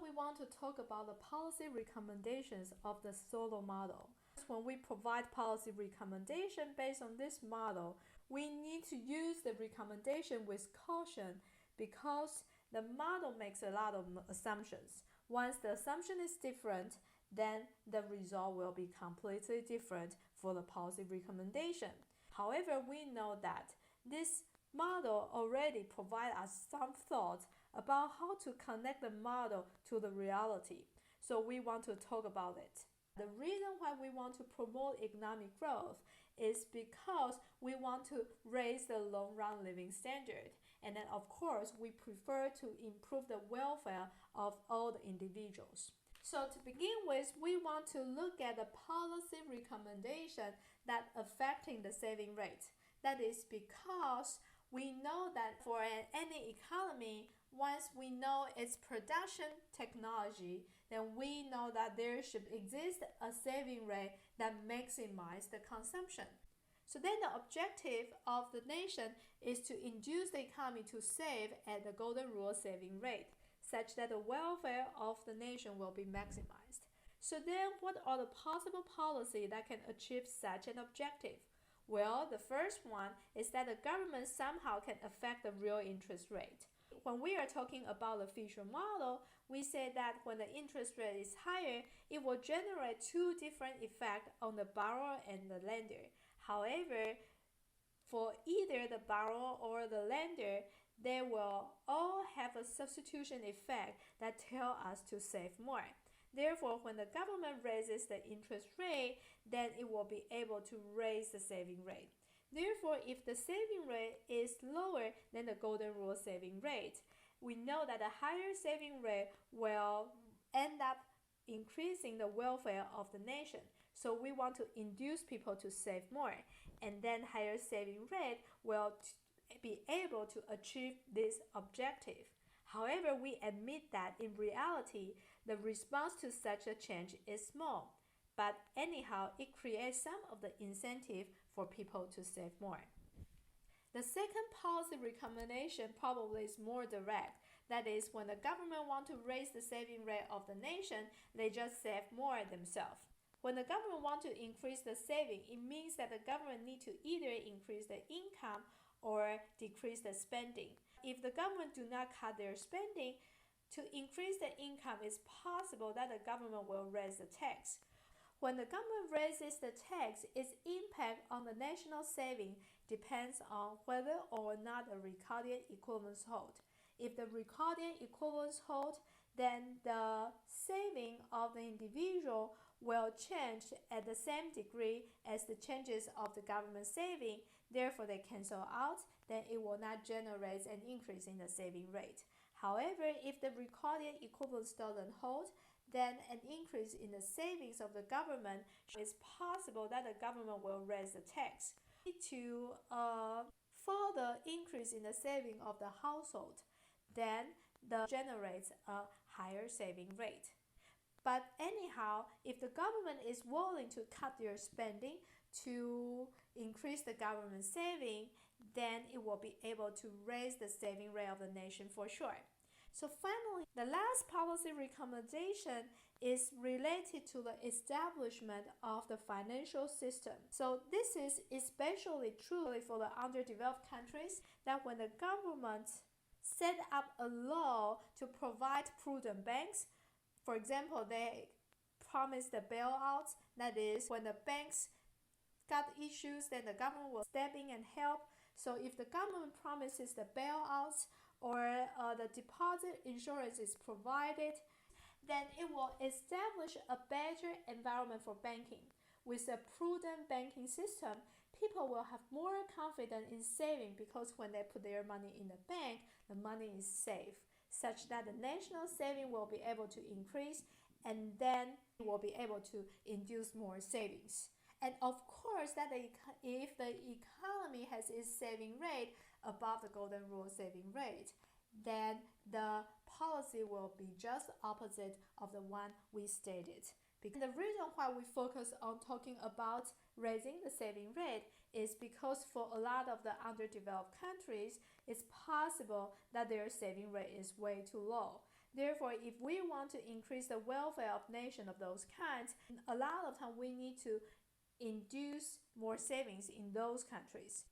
we want to talk about the policy recommendations of the Solow model. When we provide policy recommendation based on this model, we need to use the recommendation with caution because the model makes a lot of assumptions. Once the assumption is different, then the result will be completely different for the policy recommendation. However, we know that this model already provides us some thoughts about how to connect the model to the reality. So we want to talk about it. The reason why we want to promote economic growth is because we want to raise the long-run living standard. And then, of course, we prefer to improve the welfare of all the individuals. So to begin with, we want to look at the policy recommendation that affecting the saving rate. That is because we know that for any economy, once we know its production technology, then we know that there should exist a saving rate that maximizes the consumption. So then the objective of the nation is to induce the economy to save at the golden rule saving rate, such that the welfare of the nation will be maximized. So then what are the possible policies that can achieve such an objective? Well, the first one is that the government somehow can affect the real interest rate. When we are talking about the Fisher model, we say that when the interest rate is higher, it will generate two different effects on the borrower and the lender. However, for either the borrower or the lender, they will all have a substitution effect that tell us to save more. Therefore, when the government raises the interest rate, then it will be able to raise the saving rate. Therefore, if the saving rate is lower than the golden rule saving rate, we know that a higher saving rate will end up increasing the welfare of the nation. So we want to induce people to save more, and then higher saving rate will be able to achieve this objective. However, we admit that in reality, the response to such a change is small. But anyhow, it creates some of the incentive for people to save more. The second policy recommendation probably is more direct. That is, when the government wants to raise the saving rate of the nation, they just save more themselves. When the government wants to increase the saving, it means that the government needs to either increase the income or decrease the spending. If the government do not cut their spending, to increase the income, it's possible that the government will raise the tax. When the government raises the tax, its impact on the national saving depends on whether or not the Ricardian equivalence hold. If the Ricardian equivalence hold, then the saving of the individual will change at the same degree as the changes of the government saving. Therefore, they cancel out, then it will not generate an increase in the saving rate. However, if the Ricardian equivalence doesn't hold, then an increase in the savings of the government is possible that the government will raise the tax. To further increase in the saving of the household, then generates a higher saving rate. But anyhow, if the government is willing to cut their spending to increase the government saving, then it will be able to raise the saving rate of the nation for sure. So finally, the last policy recommendation is related to the establishment of the financial system. So this is especially true for the underdeveloped countries, that when the government set up a law to provide prudent banks, for example, they promise the bailouts, that is, when the banks got issues, then the government will step in and help. So if the government promises the bailouts or the deposit insurance is provided, then it will establish a better environment for banking. With a prudent banking system, people will have more confidence in saving because when they put their money in the bank, the money is safe, such that the national saving will be able to increase, and then it will be able to induce more savings. And of course, that if the economy has its saving rate above the golden rule saving rate, then the policy will be just opposite of the one we stated. Because the reason why we focus on talking about raising the saving rate is because for a lot of the underdeveloped countries, it's possible that their saving rate is way too low. Therefore, if we want to increase the welfare of nations of those kinds, a lot of time we need to induce more savings in those countries.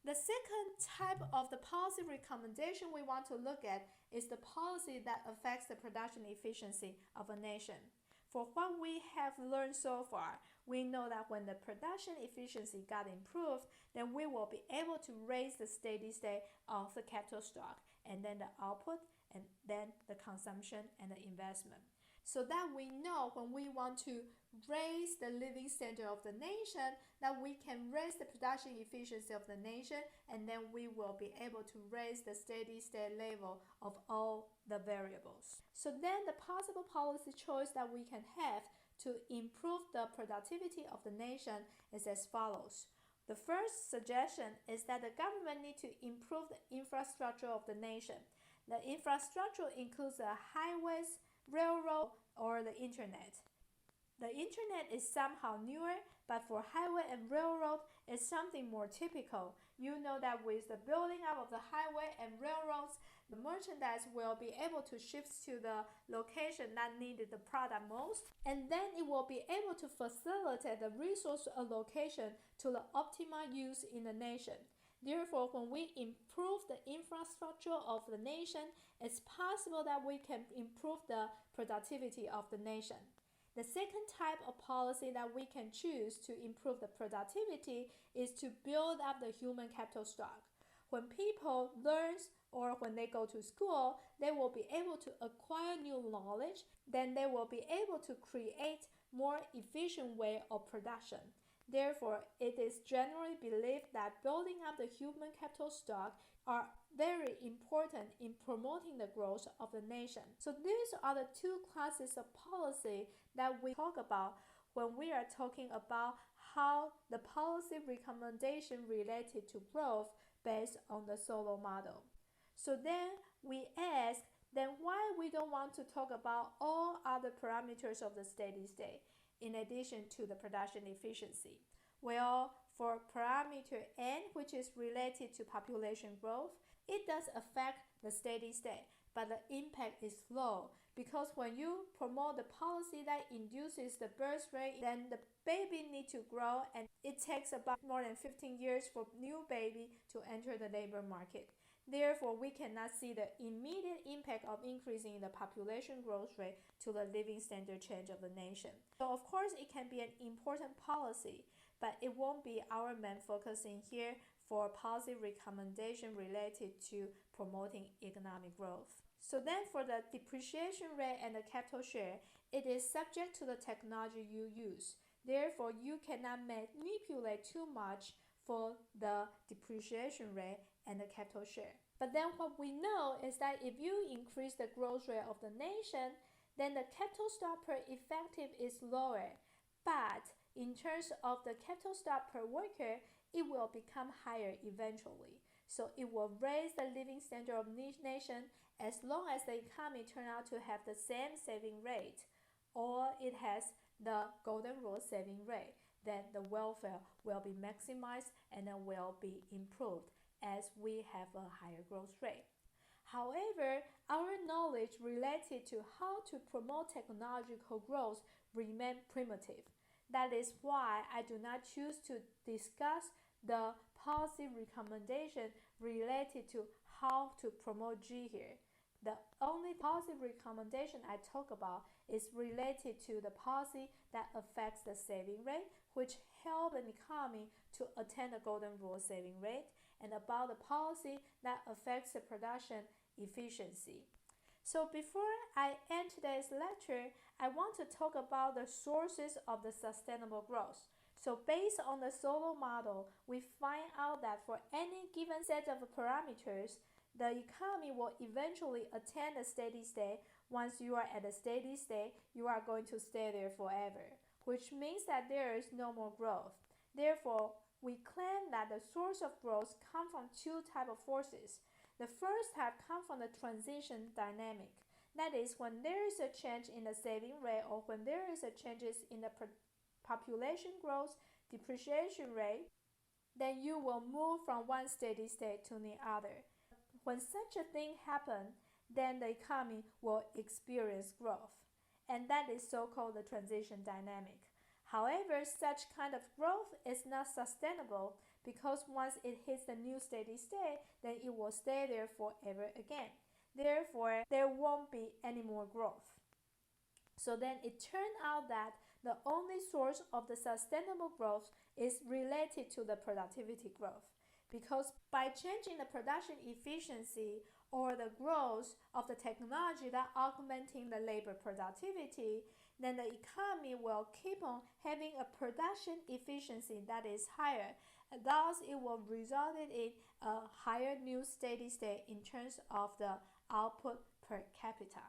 The second type of the policy recommendation we want to look at is the policy that affects the production efficiency of a nation. For what we have learned so far, we know that when the production efficiency got improved, then we will be able to raise the steady state of the capital stock, and then the output, and then the consumption and the investment. So that we know when we want to raise the living standard of the nation, that we can raise the production efficiency of the nation, and then we will be able to raise the steady state level of all the variables. So then the possible policy choice that we can have to improve the productivity of the nation is as follows. The first suggestion is that the government need to improve the infrastructure of the nation. The infrastructure includes the highways, railroad, or the internet. The internet is somehow newer, but for highway and railroad, it's something more typical. You know that with the building up of the highway and railroads, the merchandise will be able to shift to the location that needed the product most, and then it will be able to facilitate the resource allocation to the optimal use in the nation. Therefore, when we improve the infrastructure of the nation, it's possible that we can improve the productivity of the nation. The second type of policy that we can choose to improve the productivity is to build up the human capital stock. When people learn or when they go to school, they will be able to acquire new knowledge, then they will be able to create more efficient way of production. Therefore, it is generally believed that building up the human capital stock are very important in promoting the growth of the nation. So these are the two classes of policy that we talk about when we are talking about how the policy recommendation related to growth based on the Solow model. So then we ask, then why we don't want to talk about all other parameters of the steady state in addition to the production efficiency? Well, for parameter N, which is related to population growth, it does affect the steady state, but the impact is low, because when you promote the policy that induces the birth rate, then the baby need to grow, and it takes about more than 15 years for new baby to enter the labor market. Therefore, we cannot see the immediate impact of increasing the population growth rate to the living standard change of the nation. So of course, it can be an important policy, but it won't be our main focus in here for policy recommendation related to promoting economic growth. So then for the depreciation rate and the capital share, it is subject to the technology you use. Therefore, you cannot manipulate too much for the depreciation rate and the capital share. But then what we know is that if you increase the growth rate of the nation, then the capital stock per effective is lower. But in terms of the capital stock per worker, it will become higher eventually. So it will raise the living standard of each nation as long as the economy turns out to have the same saving rate, or it has the golden rule saving rate. Then the welfare will be maximized and then will be improved as we have a higher growth rate. However, our knowledge related to how to promote technological growth remain primitive. That is why I do not choose to discuss the policy recommendation related to how to promote G here. The only policy recommendation I talk about is related to the policy that affects the saving rate, which help an economy to attain the golden rule saving rate, and about the policy that affects the production efficiency. So before I end today's lecture, I want to talk about the sources of the sustainable growth. So based on the Solow model, we find out that for any given set of parameters, the economy will eventually attain a steady state. Once you are at a steady state, you are going to stay there forever, which means that there is no more growth. Therefore, we claim that the source of growth comes from two types of forces. The first type comes from the transition dynamic. That is, when there is a change in the saving rate, or when there is a changes in the population growth, depreciation rate, then you will move from one steady state to the other. When such a thing happens, then the economy will experience growth. And that is so-called the transition dynamic. However, such kind of growth is not sustainable because once it hits the new steady state, then it will stay there forever again. Therefore, there won't be any more growth. So then it turned out that the only source of the sustainable growth is related to the productivity growth. Because by changing the production efficiency or the growth of the technology that augmenting the labor productivity, then the economy will keep on having a production efficiency that is higher. Thus, it will result in a higher new steady state in terms of the output per capita.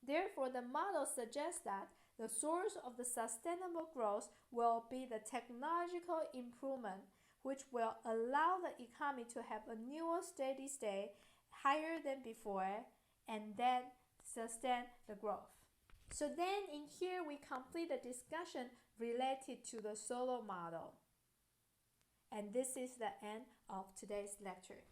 Therefore, the model suggests that the source of the sustainable growth will be the technological improvement, which will allow the economy to have a newer steady state higher than before and then sustain the growth. So then in here we complete the discussion related to the Solow model. And this is the end of today's lecture.